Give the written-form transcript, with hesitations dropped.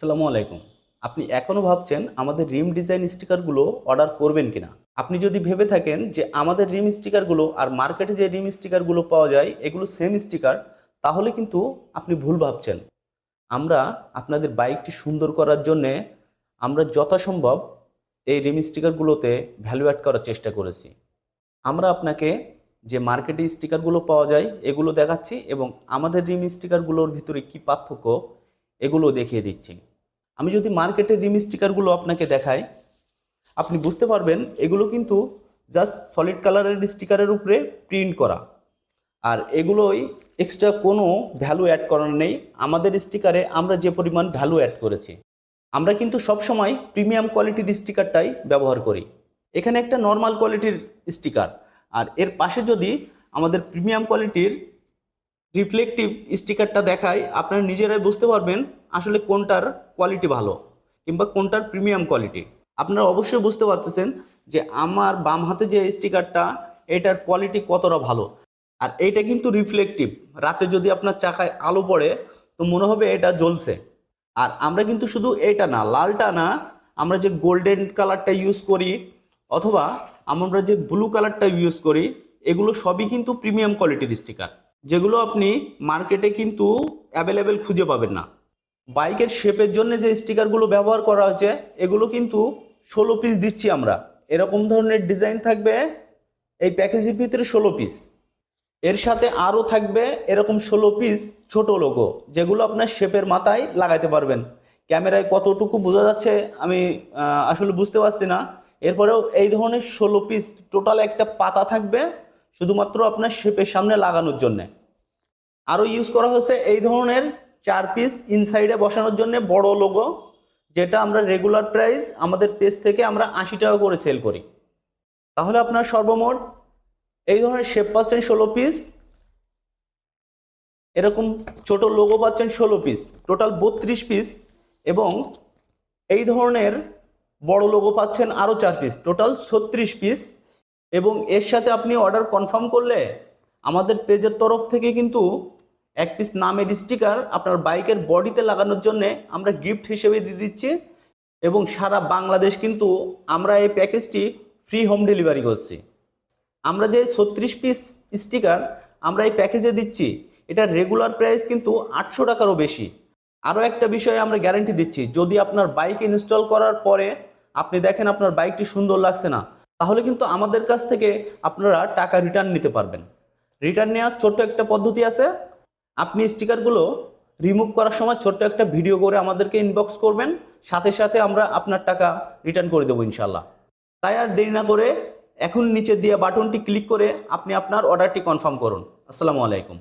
আসসালামু আলাইকুম। আপনি এখনও ভাবছেন আমাদের রিম ডিজাইন স্টিকারগুলো অর্ডার করবেন কিনা? আপনি যদি ভেবে থাকেন যে আমাদের রিম স্টিকারগুলো আর মার্কেটে যে রিম স্টিকারগুলো পাওয়া যায় এগুলো সেম স্টিকার, তাহলে কিন্তু আপনি ভুল ভাবছেন। আমরা আপনাদের বাইকটি সুন্দর করার জন্যে আমরা যথাসম্ভব এই রিম স্টিকারগুলোতে ভ্যালু অ্যাড করার চেষ্টা করেছি। আমরা আপনাকে যে মার্কেটে স্টিকারগুলো পাওয়া যায় এগুলো দেখাচ্ছি এবং আমাদের রিম স্টিকারগুলোর ভিতরে কি পার্থক্য এগুলো দেখিয়ে দিচ্ছি। আমি যদি মার্কেটের রিম স্টিকারগুলো আপনাকে দেখাই, আপনি বুঝতে পারবেন এগুলো কিন্তু জাস্ট সলিড কালারের স্টিকারের উপরে প্রিন্ট করা, আর এগুলোই এক্সট্রা কোনো ভ্যালু অ্যাড করার নেই। আমাদের স্টিকারে আমরা যে পরিমাণ ভ্যালু অ্যাড করেছি, আমরা কিন্তু সবসময় প্রিমিয়াম কোয়ালিটির স্টিকারটাই ব্যবহার করি। এখানে একটা নর্মাল কোয়ালিটির স্টিকার, আর এর পাশে যদি আমাদের প্রিমিয়াম কোয়ালিটির রিফ্লেকটিভ স্টিকারটা দেখায়, আপনারা নিজেরাই বুঝতে পারবেন আসলে কোনটার কোয়ালিটি ভালো কিংবা কোনটার প্রিমিয়াম কোয়ালিটি। আপনারা অবশ্যই বুঝতে পারতেছেন যে আমার বাম হাতে যে স্টিকারটা এটার কোয়ালিটি কতটা ভালো, আর এইটা কিন্তু রিফ্লেকটিভ। রাতে যদি আপনার চাকায় আলো পড়ে তো মনে হবে এটা জ্বলছে। আর আমরা কিন্তু শুধু এটা না, লালটা না, আমরা যে গোল্ডেন কালারটা ইউজ করি অথবা আমরা যে ব্লু কালারটা ইউজ করি, এগুলো সবই কিন্তু প্রিমিয়াম কোয়ালিটির স্টিকার, যেগুলো আপনি মার্কেটে কিন্তু অ্যাভেলেবেল খুঁজে পাবেন না। বাইকের শেপের জন্য যে স্টিকারগুলো ব্যবহার করা হচ্ছে এগুলো কিন্তু 16 পিস দিচ্ছি আমরা। এরকম ধরনের ডিজাইন থাকবে এই প্যাকেজের ভিতরে 16 পিস। এর সাথে আরও থাকবে এরকম 16 পিস ছোট লোগো, যেগুলো আপনার শেপের মাথায় লাগাইতে পারবেন। ক্যামেরায় কতটুকু বোঝা যাচ্ছে আমি আসলে বুঝতে পারছি না। এরপরেও এই ধরনের 16 পিস টোটাল একটা পাতা থাকবে শুধুমাত্র আপনার শেপের সামনে লাগানোর জন্যে। আরও ইউজ করা হয়েছে এই ধরনের 4 পিস ইনসাইডে বসানোর জন্য বড় লোগো, যেটা আমরা রেগুলার প্রাইস আমাদের পেজ থেকে আমরা 80 টাকা করে সেল করি। তাহলে আপনার সর্বমোট এই ধরনের শেপ পাচ্ছেন 16 পিস, এরকম ছোট লোগো পাচ্ছেন 16 পিস, টোটাল 32 পিস, এবং এই ধরনের বড় লোগো পাচ্ছেন আরও 4 পিস, টোটাল 36 পিস। এবং এর সাথে আপনি অর্ডার কনফার্ম করলে আমাদের পেজের তরফ থেকে কিন্তু 1 পিস নামের স্টিকার আপনার বাইকের বডিতে লাগানোর জন্যে আমরা গিফট হিসেবে দিয়ে দিচ্ছি। এবং সারা বাংলাদেশ কিন্তু আমরা এই প্যাকেজটি ফ্রি হোম ডেলিভারি করছি। আমরা যে 36 পিস স্টিকার আমরা এই প্যাকেজে দিচ্ছি, এটার রেগুলার প্রাইস কিন্তু 800 টাকারও বেশি। আরও একটা বিষয়ে আমরা গ্যারান্টি দিচ্ছি, যদি আপনার বাইক ইনস্টল করার পরে আপনি দেখেন আপনার বাইকটি সুন্দর লাগছে না, তাহলে কিন্তু আমাদের কাছ থেকে আপনারা টাকা রিটার্ন নিতে পারবেন। রিটার্ন নেওয়ার ছোট্ট একটা পদ্ধতি আছে। আপনি স্টিকারগুলো রিমুভ করার সময় ছোট্ট একটা ভিডিও করে আমাদেরকে ইনবক্স করবেন, সাথে সাথে আমরা আপনার টাকা রিটার্ন করে দেবো ইনশাল্লাহ। তাই আর দেরি না করে এখন নিচে দেওয়া বাটনটি ক্লিক করে আপনি আপনার অর্ডারটি কনফার্ম করুন। আসসালামু আলাইকুম।